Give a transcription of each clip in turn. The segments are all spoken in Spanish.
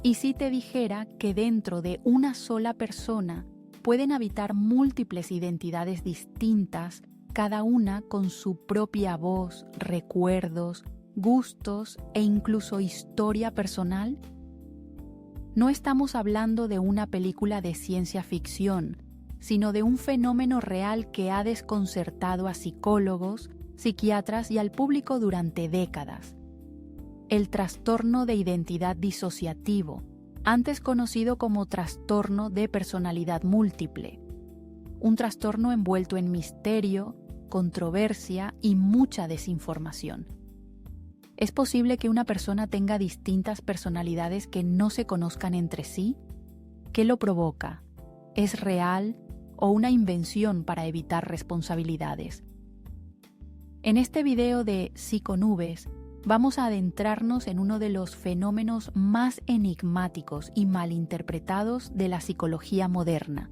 ¿Y si te dijera que dentro de una sola persona pueden habitar múltiples identidades distintas, cada una con su propia voz, recuerdos, gustos e incluso historia personal? No estamos hablando de una película de ciencia ficción, sino de un fenómeno real que ha desconcertado a psicólogos, psiquiatras y al público durante décadas. El trastorno de identidad disociativo, antes conocido como trastorno de personalidad múltiple. Un trastorno envuelto en misterio, controversia y mucha desinformación. ¿Es posible que una persona tenga distintas personalidades que no se conozcan entre sí? ¿Qué lo provoca? ¿Es real o una invención para evitar responsabilidades? En este video de Psiconubes vamos a adentrarnos en uno de los fenómenos más enigmáticos y malinterpretados de la psicología moderna.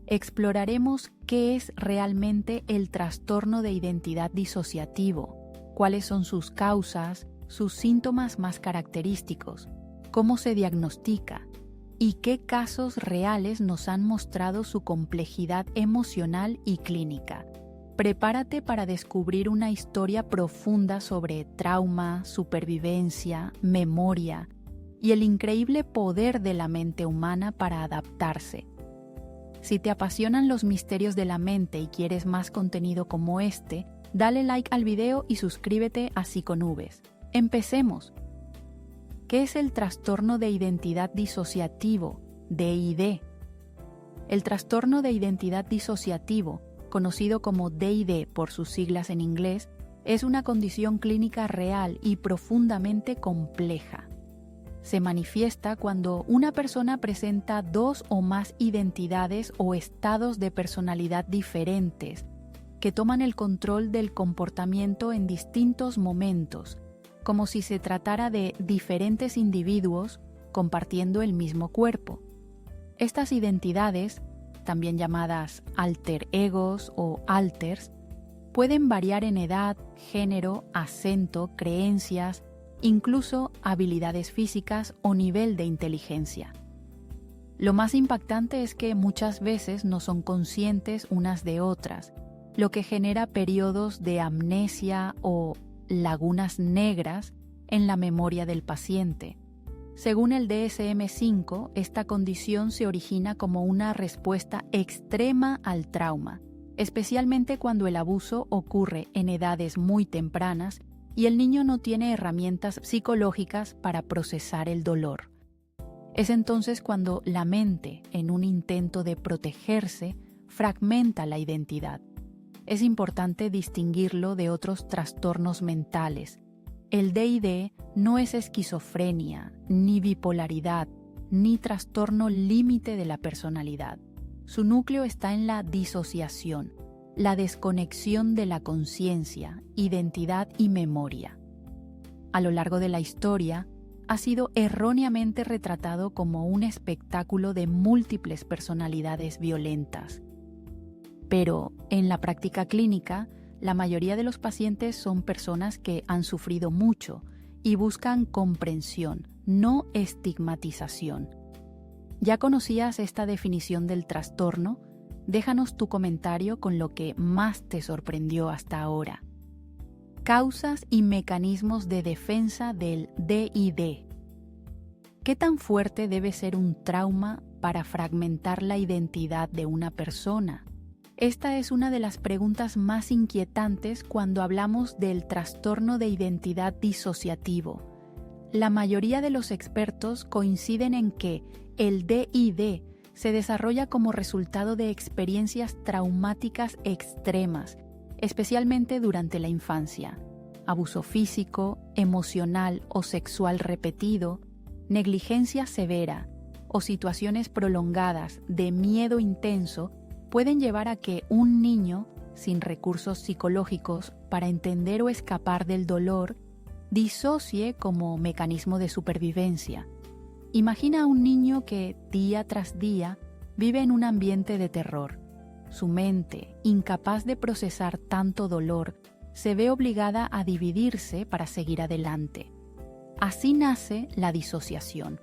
Exploraremos qué es realmente el trastorno de identidad disociativo, cuáles son sus causas, sus síntomas más característicos, cómo se diagnostica y qué casos reales nos han mostrado su complejidad emocional y clínica. Prepárate para descubrir una historia profunda sobre trauma, supervivencia, memoria y el increíble poder de la mente humana para adaptarse. Si te apasionan los misterios de la mente y quieres más contenido como este, dale like al video y suscríbete a Psiconubes. ¡Empecemos! ¿Qué es el trastorno de identidad disociativo, DID? El trastorno de identidad disociativo, conocido como DID por sus siglas en inglés, es una condición clínica real y profundamente compleja. Se manifiesta cuando una persona presenta dos o más identidades o estados de personalidad diferentes que toman el control del comportamiento en distintos momentos, como si se tratara de diferentes individuos compartiendo el mismo cuerpo. Estas identidades, también llamadas alter egos o alters, pueden variar en edad, género, acento, creencias, incluso habilidades físicas o nivel de inteligencia. Lo más impactante es que muchas veces no son conscientes unas de otras, lo que genera periodos de amnesia o lagunas negras en la memoria del paciente. Según el DSM-5, esta condición se origina como una respuesta extrema al trauma, especialmente cuando el abuso ocurre en edades muy tempranas y el niño no tiene herramientas psicológicas para procesar el dolor. Es entonces cuando la mente, en un intento de protegerse, fragmenta la identidad. Es importante distinguirlo de otros trastornos mentales. El DID no es esquizofrenia, ni bipolaridad, ni trastorno límite de la personalidad. Su núcleo está en la disociación, la desconexión de la conciencia, identidad y memoria. A lo largo de la historia, ha sido erróneamente retratado como un espectáculo de múltiples personalidades violentas. Pero, en la práctica clínica, la mayoría de los pacientes son personas que han sufrido mucho y buscan comprensión, no estigmatización. ¿Ya conocías esta definición del trastorno? Déjanos tu comentario con lo que más te sorprendió hasta ahora. Causas y mecanismos de defensa del DID. ¿Qué tan fuerte debe ser un trauma para fragmentar la identidad de una persona? Esta es una de las preguntas más inquietantes cuando hablamos del trastorno de identidad disociativo. La mayoría de los expertos coinciden en que el DID se desarrolla como resultado de experiencias traumáticas extremas, especialmente durante la infancia. Abuso físico, emocional o sexual repetido, negligencia severa o situaciones prolongadas de miedo intenso pueden llevar a que un niño, sin recursos psicológicos para entender o escapar del dolor, disocie como mecanismo de supervivencia. Imagina a un niño que, día tras día, vive en un ambiente de terror. Su mente, incapaz de procesar tanto dolor, se ve obligada a dividirse para seguir adelante. Así nace la disociación,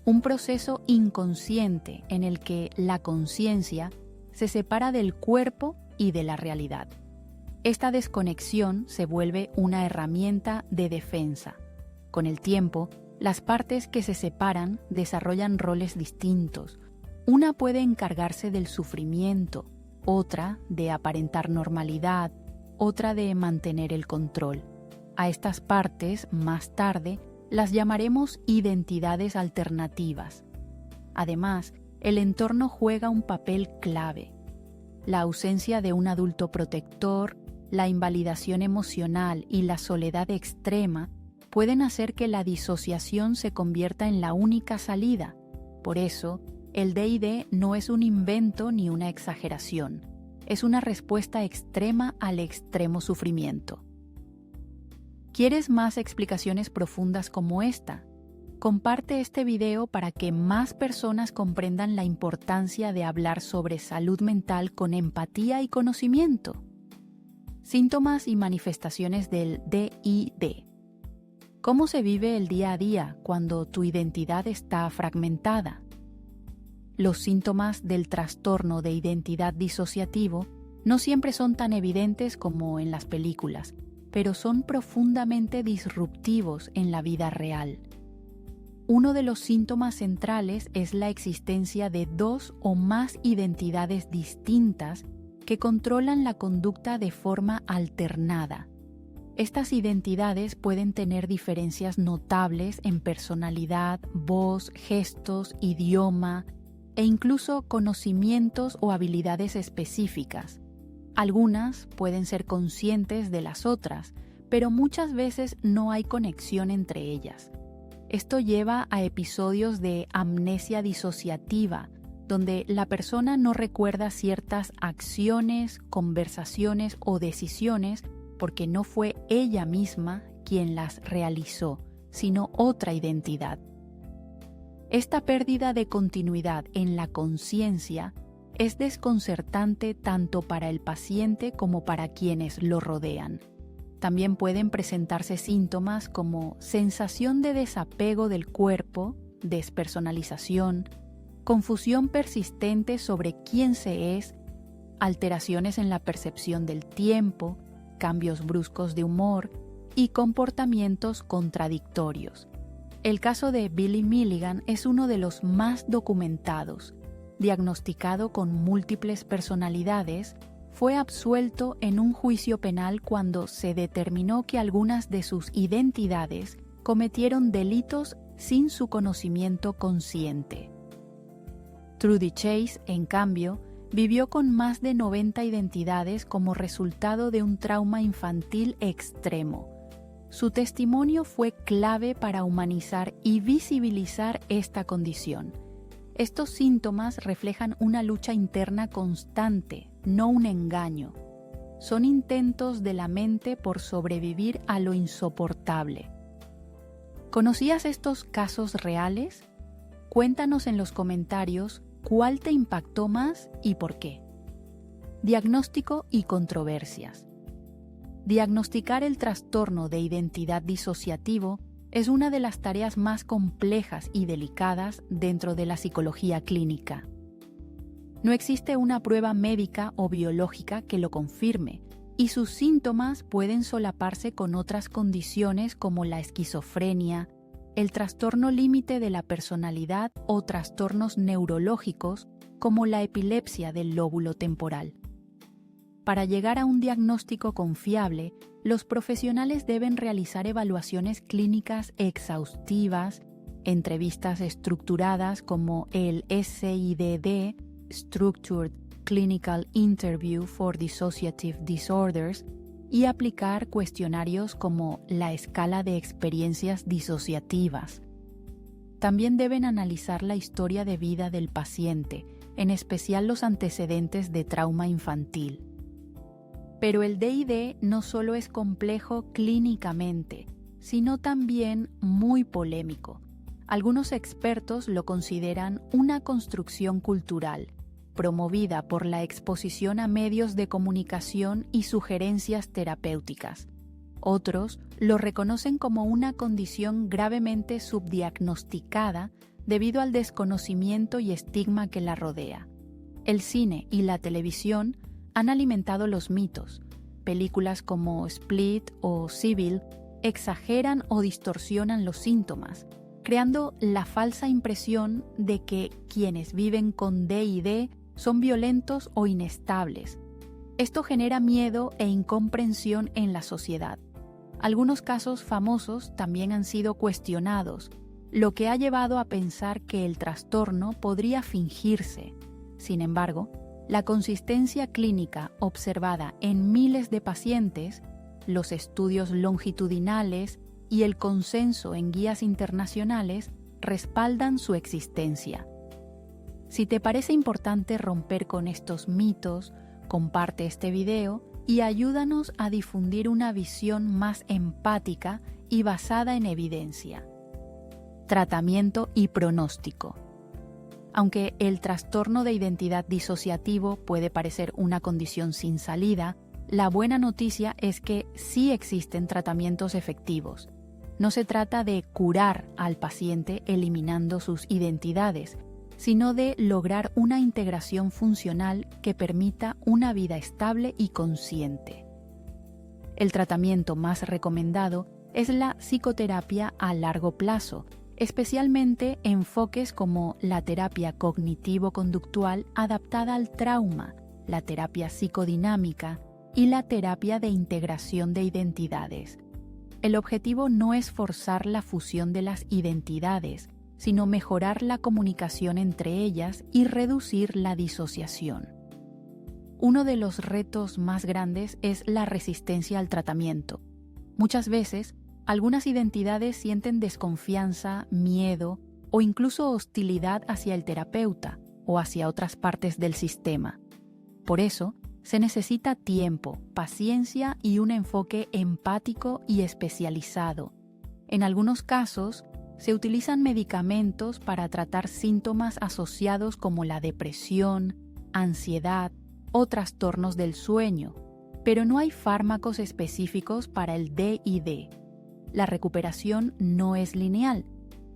un proceso inconsciente en el que la conciencia se separa del cuerpo y de la realidad. Esta desconexión se vuelve una herramienta de defensa. Con el tiempo, las partes que se separan desarrollan roles distintos. Una puede encargarse del sufrimiento, otra de aparentar normalidad, otra de mantener el control. A estas partes, más tarde, las llamaremos identidades alternativas. Además, el entorno juega un papel clave. La ausencia de un adulto protector, la invalidación emocional y la soledad extrema pueden hacer que la disociación se convierta en la única salida. Por eso, el DID no es un invento ni una exageración. Es una respuesta extrema al extremo sufrimiento. ¿Quieres más explicaciones profundas como esta? Comparte este video para que más personas comprendan la importancia de hablar sobre salud mental con empatía y conocimiento. Síntomas y manifestaciones del DID. ¿Cómo se vive el día a día cuando tu identidad está fragmentada? Los síntomas del trastorno de identidad disociativo no siempre son tan evidentes como en las películas, pero son profundamente disruptivos en la vida real. Uno de los síntomas centrales es la existencia de 2 o más identidades distintas que controlan la conducta de forma alternada. Estas identidades pueden tener diferencias notables en personalidad, voz, gestos, idioma e incluso conocimientos o habilidades específicas. Algunas pueden ser conscientes de las otras, pero muchas veces no hay conexión entre ellas. Esto lleva a episodios de amnesia disociativa, donde la persona no recuerda ciertas acciones, conversaciones o decisiones porque no fue ella misma quien las realizó, sino otra identidad. Esta pérdida de continuidad en la conciencia es desconcertante tanto para el paciente como para quienes lo rodean. También pueden presentarse síntomas como sensación de desapego del cuerpo, despersonalización, confusión persistente sobre quién se es, alteraciones en la percepción del tiempo, cambios bruscos de humor y comportamientos contradictorios. El caso de Billy Milligan es uno de los más documentados. Diagnosticado con múltiples personalidades, fue absuelto en un juicio penal cuando se determinó que algunas de sus identidades cometieron delitos sin su conocimiento consciente. Trudy Chase, en cambio, vivió con más de 90 identidades como resultado de un trauma infantil extremo. Su testimonio fue clave para humanizar y visibilizar esta condición. Estos síntomas reflejan una lucha interna constante, no un engaño. Son intentos de la mente por sobrevivir a lo insoportable. ¿Conocías estos casos reales? Cuéntanos en los comentarios cuál te impactó más y por qué. Diagnóstico y controversias. Diagnosticar el trastorno de identidad disociativo es una de las tareas más complejas y delicadas dentro de la psicología clínica. No existe una prueba médica o biológica que lo confirme, y sus síntomas pueden solaparse con otras condiciones como la esquizofrenia, el trastorno límite de la personalidad o trastornos neurológicos como la epilepsia del lóbulo temporal. Para llegar a un diagnóstico confiable, los profesionales deben realizar evaluaciones clínicas exhaustivas, entrevistas estructuradas como el SIDD, Structured Clinical Interview for Dissociative Disorders, y aplicar cuestionarios como la escala de experiencias disociativas. También deben analizar la historia de vida del paciente, en especial los antecedentes de trauma infantil. Pero el DID no solo es complejo clínicamente, sino también muy polémico. Algunos expertos lo consideran una construcción cultural, promovida por la exposición a medios de comunicación y sugerencias terapéuticas. Otros lo reconocen como una condición gravemente subdiagnosticada debido al desconocimiento y estigma que la rodea. El cine y la televisión han alimentado los mitos. Películas como Split o Civil exageran o distorsionan los síntomas, creando la falsa impresión de que quienes viven con DID son violentos o inestables. Esto genera miedo e incomprensión en la sociedad. Algunos casos famosos también han sido cuestionados, lo que ha llevado a pensar que el trastorno podría fingirse. Sin embargo, la consistencia clínica observada en miles de pacientes, los estudios longitudinales y el consenso en guías internacionales respaldan su existencia. Si te parece importante romper con estos mitos, comparte este video y ayúdanos a difundir una visión más empática y basada en evidencia. Tratamiento y pronóstico. Aunque el trastorno de identidad disociativo puede parecer una condición sin salida, la buena noticia es que sí existen tratamientos efectivos. No se trata de curar al paciente eliminando sus identidades, sino de lograr una integración funcional que permita una vida estable y consciente. El tratamiento más recomendado es la psicoterapia a largo plazo, especialmente enfoques como la terapia cognitivo-conductual adaptada al trauma, la terapia psicodinámica y la terapia de integración de identidades. El objetivo no es forzar la fusión de las identidades, sino mejorar la comunicación entre ellas y reducir la disociación. Uno de los retos más grandes es la resistencia al tratamiento. Muchas veces, algunas identidades sienten desconfianza, miedo o incluso hostilidad hacia el terapeuta o hacia otras partes del sistema. Por eso, se necesita tiempo, paciencia y un enfoque empático y especializado. En algunos casos, se utilizan medicamentos para tratar síntomas asociados como la depresión, ansiedad o trastornos del sueño, pero no hay fármacos específicos para el DID. La recuperación no es lineal,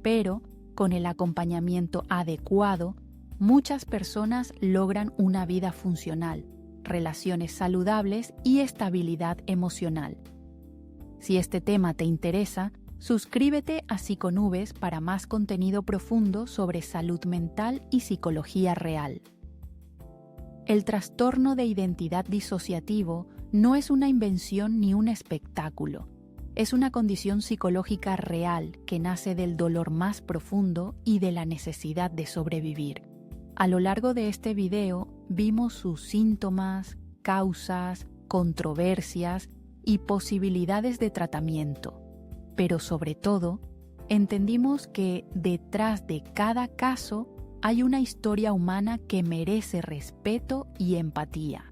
pero con el acompañamiento adecuado, muchas personas logran una vida funcional, relaciones saludables y estabilidad emocional. Si este tema te interesa, suscríbete a Psiconubes para más contenido profundo sobre salud mental y psicología real. El trastorno de identidad disociativo no es una invención ni un espectáculo. Es una condición psicológica real que nace del dolor más profundo y de la necesidad de sobrevivir. A lo largo de este video vimos sus síntomas, causas, controversias y posibilidades de tratamiento. Pero sobre todo, entendimos que detrás de cada caso hay una historia humana que merece respeto y empatía.